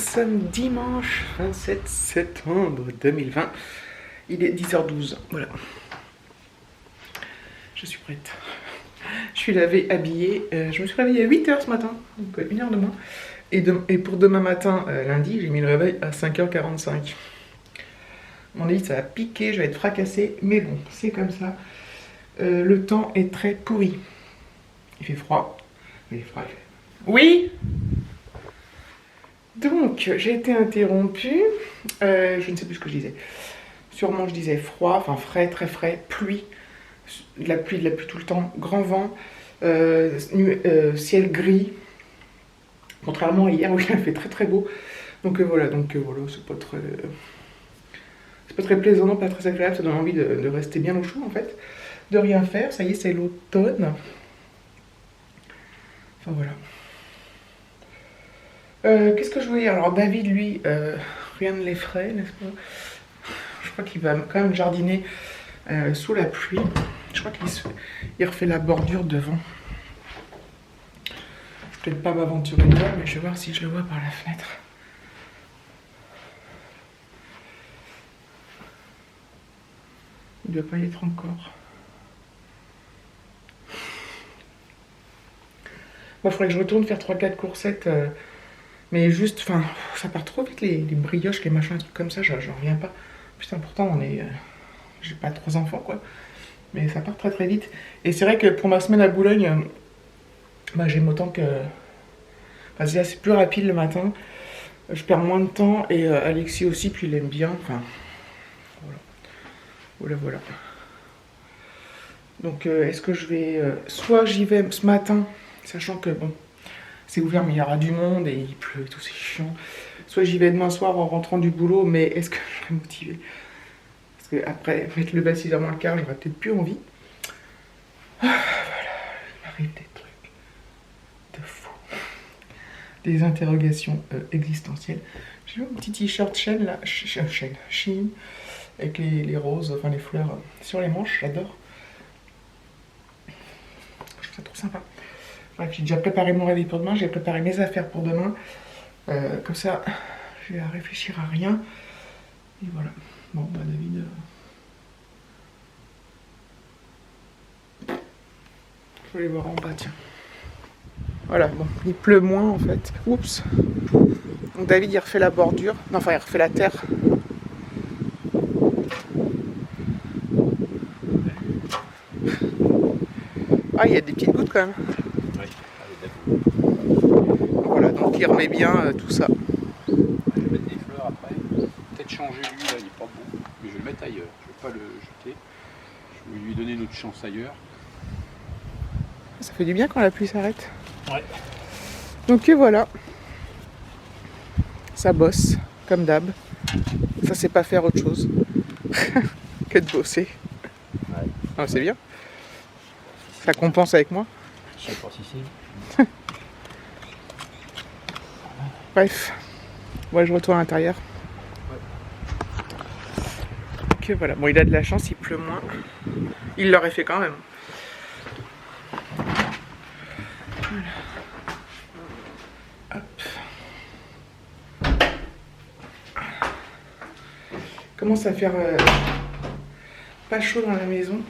sommes dimanche 27 septembre 2020. Il est 10h12, voilà. Je suis prête. Je suis lavée, habillée. Je me suis réveillée à 8h ce matin, donc 1h de moins. Et pour demain matin, lundi, j'ai mis le réveil à 5h45. Mon lit, ça va piquer, je vais être fracassée, mais bon, c'est comme ça. Le temps est très pourri. Il fait froid. Il fait froid. Oui. Donc, j'ai été interrompue. Je ne sais plus ce que je disais. Sûrement, je disais froid, enfin frais, très frais, pluie. De la pluie tout le temps, grand vent, ciel gris. Contrairement à hier où il a fait très très beau. Donc voilà, c'est pas très plaisant, non, pas très agréable. Ça donne envie de rester bien au chaud en fait. De rien faire, ça y est, c'est l'automne. Enfin voilà. Qu'est-ce que je voulais dire? Alors David, lui, rien ne l'effraie, n'est-ce pas? Je crois qu'il va quand même jardiner sous la pluie. Je crois qu'il refait la bordure devant. Je vais peut-être pas m'aventurer là, mais je vais voir si je le vois par la fenêtre. Il ne doit pas y être encore. Moi, il faudrait que je retourne faire 3-4 coursettes. Mais juste, enfin, ça part trop vite les brioches, les machins, les trucs comme ça, j'en reviens pas. Putain, pourtant, j'ai pas 3 enfants, quoi. Mais ça part très très vite. Et c'est vrai que pour ma semaine à Boulogne, j'aime autant que... Enfin, c'est plus rapide le matin. Je perds moins de temps. Et Alexis aussi, puis il aime bien. Enfin, voilà. Donc, est-ce que je vais... soit j'y vais ce matin, sachant que, bon, c'est ouvert, mais il y aura du monde et il pleut et tout, c'est chiant. Soit j'y vais demain soir en rentrant du boulot, mais est-ce que je serai motivée? Parce qu'après, mettre le bas 6h moins le quart, j'aurais peut-être plus envie. Voilà, il m'arrive des trucs de fou. Des interrogations existentielles. J'ai vu un petit t-shirt chaîne là, Shein, avec les roses, enfin les fleurs sur les manches, j'adore. Je trouve ça trop sympa. Bref, j'ai déjà préparé mon réveil pour demain, j'ai préparé mes affaires pour demain. Comme ça, je vais réfléchir à rien. Et voilà. Bon, bah David... Je vais aller voir en bas, tiens. Voilà, bon, il pleut moins en fait. Oups. Donc David, il refait la bordure. Non, enfin, il refait la terre. Ah, il y a des petites gouttes quand même. Oui. Voilà, donc il remet bien tout ça. Je vais mettre des fleurs après. Peut-être changer lui, là, il n'est pas beau. Mais je vais le mettre ailleurs. Je ne vais pas le jeter. Je vais lui donner une autre chance ailleurs. Ça fait du bien quand la pluie s'arrête. Ouais. Donc voilà. Ça bosse, comme d'hab. Ça sait pas faire autre chose que de bosser. Ouais. Ah, c'est bien. Ça compense avec moi. Je sais pas si c'est. Bref. Moi je retourne à l'intérieur. Ouais. Ok, voilà. Bon, il a de la chance, il pleut moins. Il l'aurait fait quand même. Voilà. Hop. Commence à faire pas chaud dans la maison.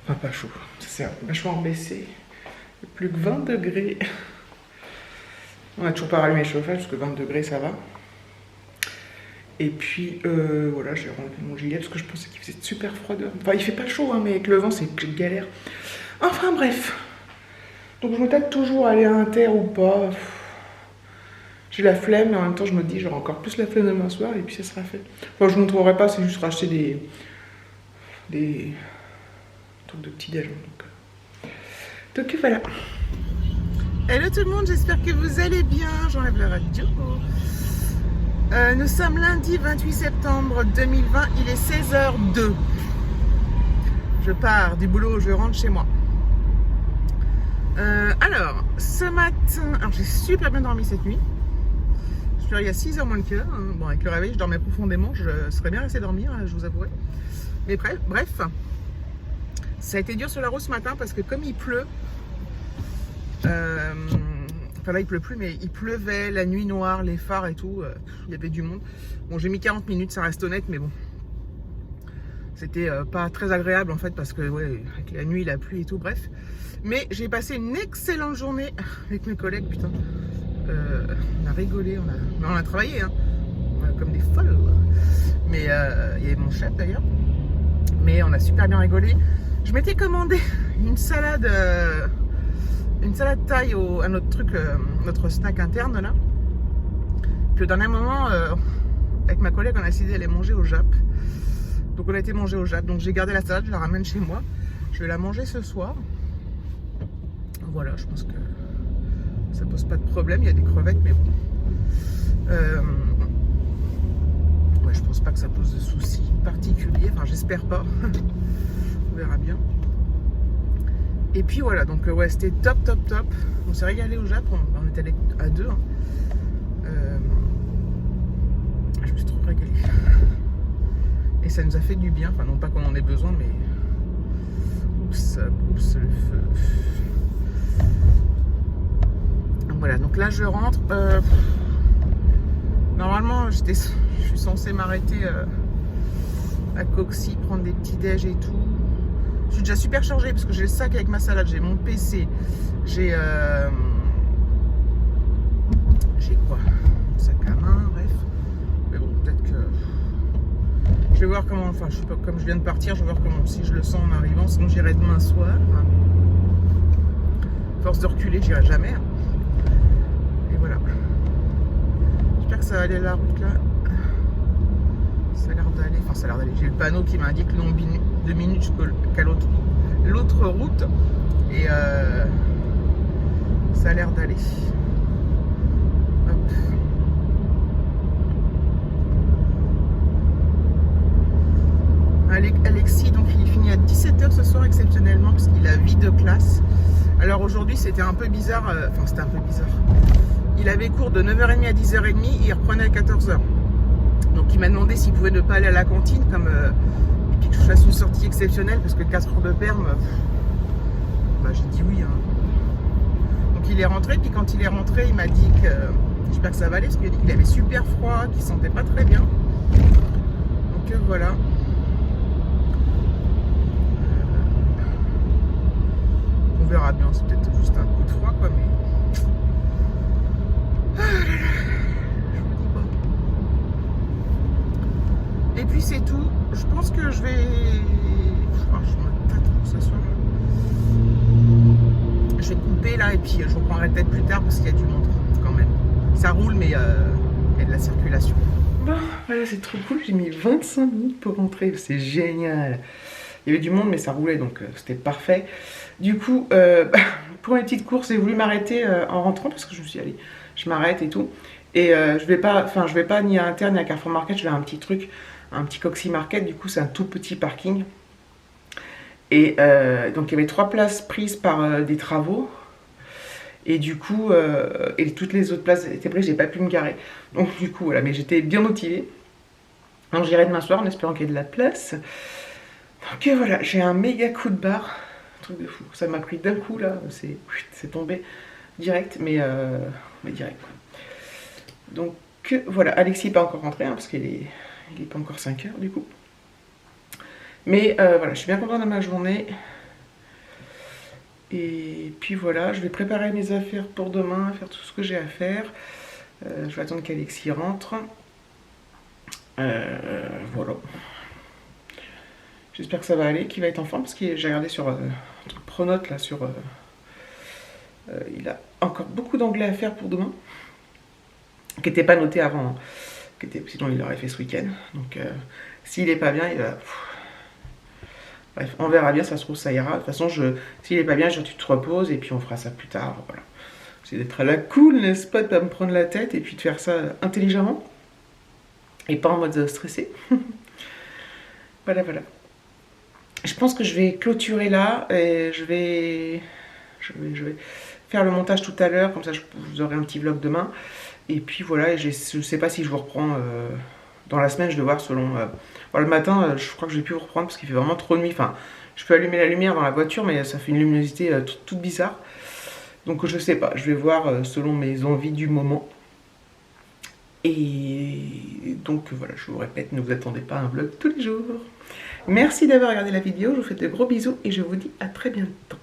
Enfin, pas chaud. C'est vachement rebaissé. Il n'y a plus que 20 degrés. On n'a toujours pas rallumé le chauffage parce que 20 degrés ça va. Et puis voilà, j'ai renlevé mon gilet parce que je pensais qu'il faisait super froid dehors. Enfin, il fait pas chaud, hein, mais avec le vent, c'est galère. Enfin, bref. Donc, je me tâte toujours à aller à Inter ou pas. J'ai la flemme, mais en même temps, je me dis, j'aurai encore plus la flemme demain soir et puis ça sera fait. Enfin, je ne vous montrerai pas, c'est juste racheter des trucs de petit déjeuner. Donc voilà. Hello tout le monde, j'espère que vous allez bien. J'enlève la radio. Nous sommes lundi 28 septembre 2020, il est 16h02. Je pars du boulot, je rentre chez moi. Alors, ce matin, j'ai super bien dormi cette nuit. Je suis arrivée à 6h moins le quart. Hein. Bon, avec le réveil, je dormais profondément. Je serais bien restée dormir, je vous avouerai. Mais bref, ça a été dur sur la route ce matin parce que comme il pleut, Enfin là il pleut plus, mais il pleuvait, la nuit noire, les phares et tout, il y avait du monde. Bon, j'ai mis 40 minutes, ça reste honnête, mais bon. C'était pas très agréable en fait, parce que ouais, avec la nuit, la pluie et tout, bref. Mais j'ai passé une excellente journée avec mes collègues, putain. On a rigolé, on a travaillé, hein. Comme des folles. Mais il y avait mon chef d'ailleurs. Mais on a super bien rigolé. Je m'étais commandé une salade thaï à notre truc, notre snack interne là. Puis au dernier moment, avec ma collègue, on a décidé d'aller manger au Jap. Donc on a été manger au Jap. Donc j'ai gardé la salade, je la ramène chez moi. Je vais la manger ce soir. Voilà, je pense que ça pose pas de problème. Il y a des crevettes, mais bon. Ouais, je pense pas que ça pose de soucis particuliers. Enfin, j'espère pas. On verra bien. Et puis voilà, donc ouais, c'était top. On s'est régalé au Japon. On est allé à deux. Hein. Je me suis trop régalé. Et ça nous a fait du bien. Enfin, non pas qu'on en ait besoin, mais. Oups, le feu. Donc voilà, donc là je rentre. Normalement, je suis censée m'arrêter à Coxy, prendre des petits déj et tout. Je suis déjà super chargée parce que j'ai le sac avec ma salade, j'ai mon PC, j'ai quoi, mon sac à main, bref. Mais bon, peut-être que je vais voir comment, enfin, je sais pas, comme je viens de partir, je vais voir comment, si je le sens en arrivant, sinon j'irai demain soir. Force de reculer, j'irai jamais. Et voilà. J'espère que ça va aller la route là. Ça a l'air d'aller, enfin ça a l'air d'aller. J'ai le panneau qui m'indique le nombre de minutes jusqu'à l'autre route. Et ça a l'air d'aller. Hop. Alexis, donc il finit à 17 h ce soir exceptionnellement parce qu'il a vie de classe. Alors aujourd'hui c'était un peu bizarre, enfin c'était un peu bizarre. Il avait cours de 9h30 à 10h30 et il reprenait à 14h. Donc il m'a demandé s'il pouvait ne pas aller à la cantine comme et puis que je fasse une sortie exceptionnelle parce que 4 heures de perme, bah, j'ai dit oui. Hein. Donc il est rentré, puis quand il est rentré, il m'a dit que j'espère que ça va aller parce qu'il a dit qu'il avait super froid, qu'il sentait pas très bien. Donc voilà. On verra bien, c'est peut-être juste un coup de froid quoi, mais. Et puis c'est tout. Je pense que je vais. Je me tâte pour ce soir. Je vais couper là et puis je reprendrai peut-être plus tard parce qu'il y a du monde quand même. Ça roule mais il y a de la circulation. Bon, voilà, c'est trop cool. J'ai mis 25 minutes pour rentrer. C'est génial. Il y avait du monde mais ça roulait donc c'était parfait. Du coup, pour mes petites courses, j'ai voulu m'arrêter en rentrant parce que je me suis dit, allez, je m'arrête et tout. Et je vais pas ni à Inter ni à Carrefour Market, je vais à un petit truc, un petit Coxy Market, du coup c'est un tout petit parking. Et donc il y avait 3 places prises par des travaux. Et du coup, et toutes les autres places étaient prises, j'ai pas pu me garer. Donc du coup, voilà, mais j'étais bien motivée. Donc j'irai demain soir en espérant qu'il y ait de la place. Donc voilà, j'ai un méga coup de barre. Truc de fou. Ça m'a pris d'un coup là, c'est tombé direct, mais direct quoi. Donc voilà, Alexis n'est pas encore rentré hein, parce qu'il est pas encore 5 h du coup. Mais voilà, je suis bien contente de ma journée. Et puis voilà, je vais préparer mes affaires pour demain, faire tout ce que j'ai à faire. Je vais attendre qu'Alexis rentre. Voilà. J'espère que ça va aller, qu'il va être en forme parce que j'ai regardé sur un truc Pronote là sur. Il a encore beaucoup d'anglais à faire pour demain, qui n'était pas noté avant, hein, sinon il l'aurait fait ce week-end. Donc s'il est pas bien, il va. Bref, on verra bien, ça se trouve ça ira. De toute façon, s'il est pas bien, tu te reposes et puis on fera ça plus tard. Voilà. C'est d'être à la cool, n'est-ce pas, de pas me prendre la tête et puis de faire ça intelligemment et pas en mode stressé. Voilà. Je pense que je vais clôturer là et je vais faire le montage tout à l'heure, comme ça vous aurez un petit vlog demain. Et puis voilà, je sais pas si je vous reprends dans la semaine, je vais voir selon... le matin, je crois que je vais plus vous reprendre parce qu'il fait vraiment trop nuit. Enfin, je peux allumer la lumière dans la voiture, mais ça fait une luminosité toute bizarre. Donc je sais pas, je vais voir selon mes envies du moment. Et donc voilà, je vous répète, ne vous attendez pas à un vlog tous les jours. Merci d'avoir regardé la vidéo, je vous fais de gros bisous et je vous dis à très bientôt.